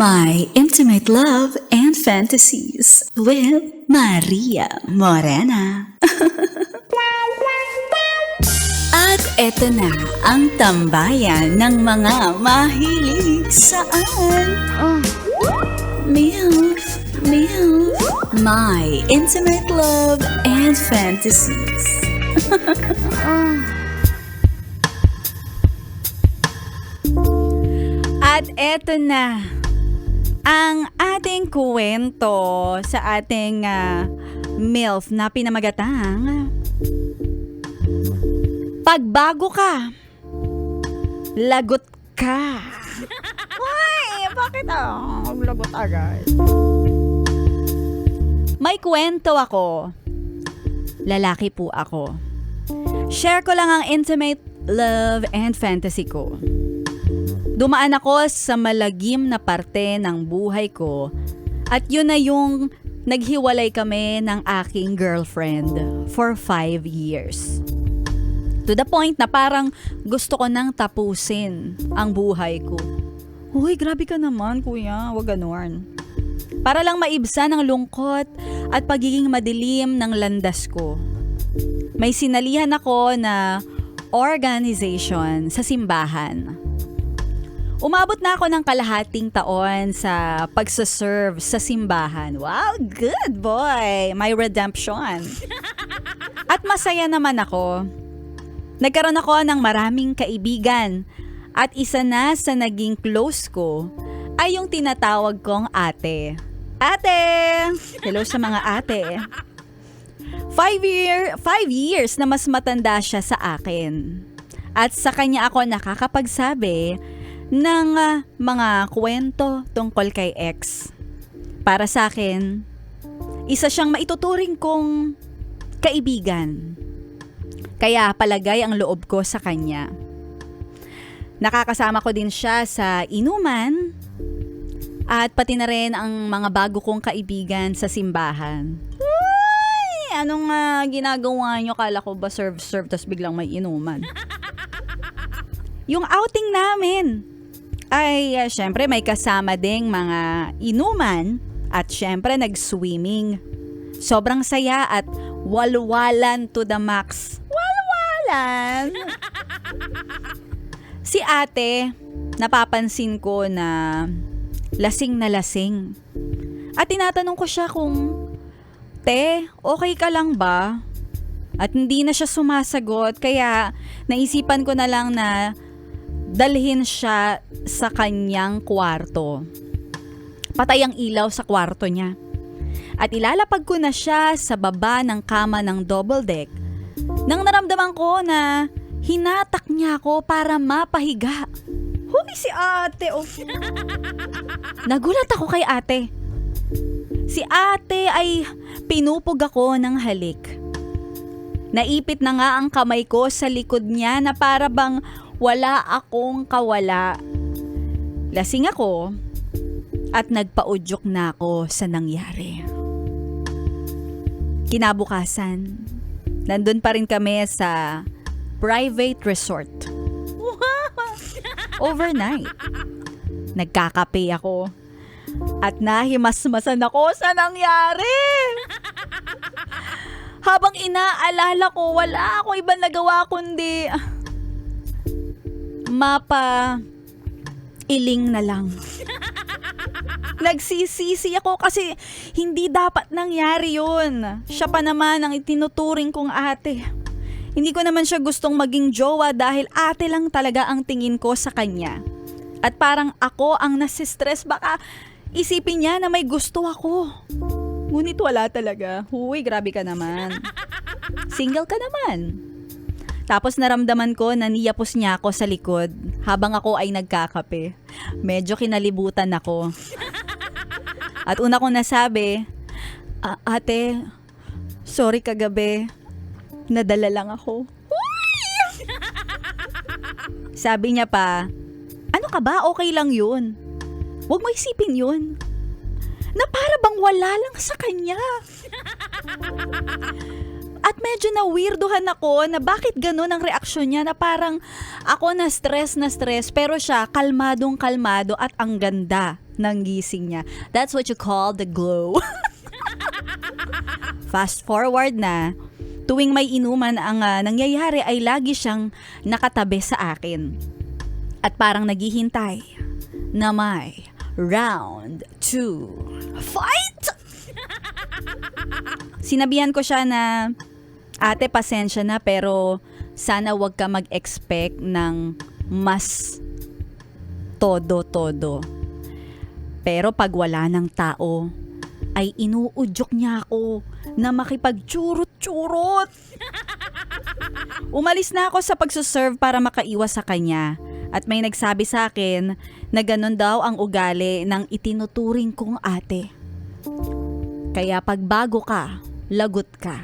My Intimate Love and Fantasies with Maria Morena. At eto na ang tambayan ng mga mahilig saan. MILF, My Intimate Love and Fantasies. At eto na ang ating kwento sa ating MILF na pinamagatang pagbago ka, lagot ka. Ay, bakit lagot agad? May kwento ako. Lalaki po ako. Share ko lang ang intimate love and fantasy ko. Dumaan ako sa malagim na parte ng buhay ko at yun na yung naghiwalay kami ng aking girlfriend for 5 years. To the point na parang gusto ko nang tapusin ang buhay ko. Uy, grabe ka naman kuya, wag ganon. Para lang maibsan ang lungkot at pagiging madilim ng landas ko. May sinalihan ako na organization sa simbahan. Umabot na ako ng kalahating taon sa pagsaserve sa simbahan. Wow, good boy! My redemption. At masaya naman ako. Nagkaroon ako ng maraming kaibigan. At isa na sa naging close ko ay yung tinatawag kong ate. Ate! Hello sa mga ate. 5 years na mas matanda siya sa akin. At sa kanya ako nakakapagsabi ng mga kwento tungkol kay ex. Para sa akin, isa siyang maituturing kong kaibigan. Kaya palagay ang loob ko sa kanya. Nakakasama ko din siya sa inuman at pati na rin ang mga bago kong kaibigan sa simbahan. Ay, anong ginagawa nyo? Kala ko ba serve tas biglang may inuman? Yung outing namin ay syempre may kasama ding mga inuman at syempre nag-swimming. Sobrang saya at walwalan to the max. Walwalan! Si ate, napapansin ko na lasing na lasing. At tinatanong ko siya kung, "Te, okay ka lang ba?" At hindi na siya sumasagot kaya naisipan ko na lang na dalhin siya sa kanyang kwarto. Patay ang ilaw sa kwarto niya. At ilalapag ko na siya sa baba ng kama ng double deck nang naramdaman ko na hinatak niya ako para mapahiga. Huy, si ate. Oh. Nagulat ako kay ate. Si ate ay pinupog ako ng halik. Naipit na nga ang kamay ko sa likod niya na para bang wala akong kawala. Lasing ako at nagpaudyok na ako sa nangyari. Kinabukasan, nandun pa rin kami sa private resort. Overnight. Nagkakape ako at nahimasmasan ako sa nangyari. Habang inaalala ko, wala akong ibang nagawa kundi iling na lang. Nagsisisi ako kasi hindi dapat nangyari yun. Siya pa naman ang itinuturing kong ate. Hindi ko naman siya gustong maging jowa dahil ate lang talaga ang tingin ko sa kanya. At parang ako ang nasistress, baka isipin niya na may gusto ako. Ngunit wala talaga. Huy, grabe ka naman. Single ka naman. Tapos naramdaman ko na niyapos niya ako sa likod habang ako ay nagkakape. Medyo kinalibutan ako. At una kong nasabi, "Ate, sorry kagabi. Nadala lang ako." Sabi niya pa, "Ano ka ba? Okay lang yun. Huwag mo isipin yun." Na para bang wala lang sa kanya. At medyo na-weirdohan ako na bakit ganun ang reaksyon niya, na parang ako na stress pero siya kalmadong kalmado at ang ganda ng gising niya. That's what you call the glow. Fast forward na, tuwing may inuman ang nangyayari ay lagi siyang nakatabi sa akin. At parang naghihintay na may round 2. Fight! Sinabihan ko siya na, ate, pasensya na pero sana wag ka mag-expect ng mas todo-todo. Pero pag wala ng tao, ay inuudyok niya ako na makipagchurot-churot. Umalis na ako sa pagsuserve para makaiwas sa kanya. At may nagsabi sa akin na ganun daw ang ugali ng itinuturing kong ate. Kaya pag bago ka, lagot ka.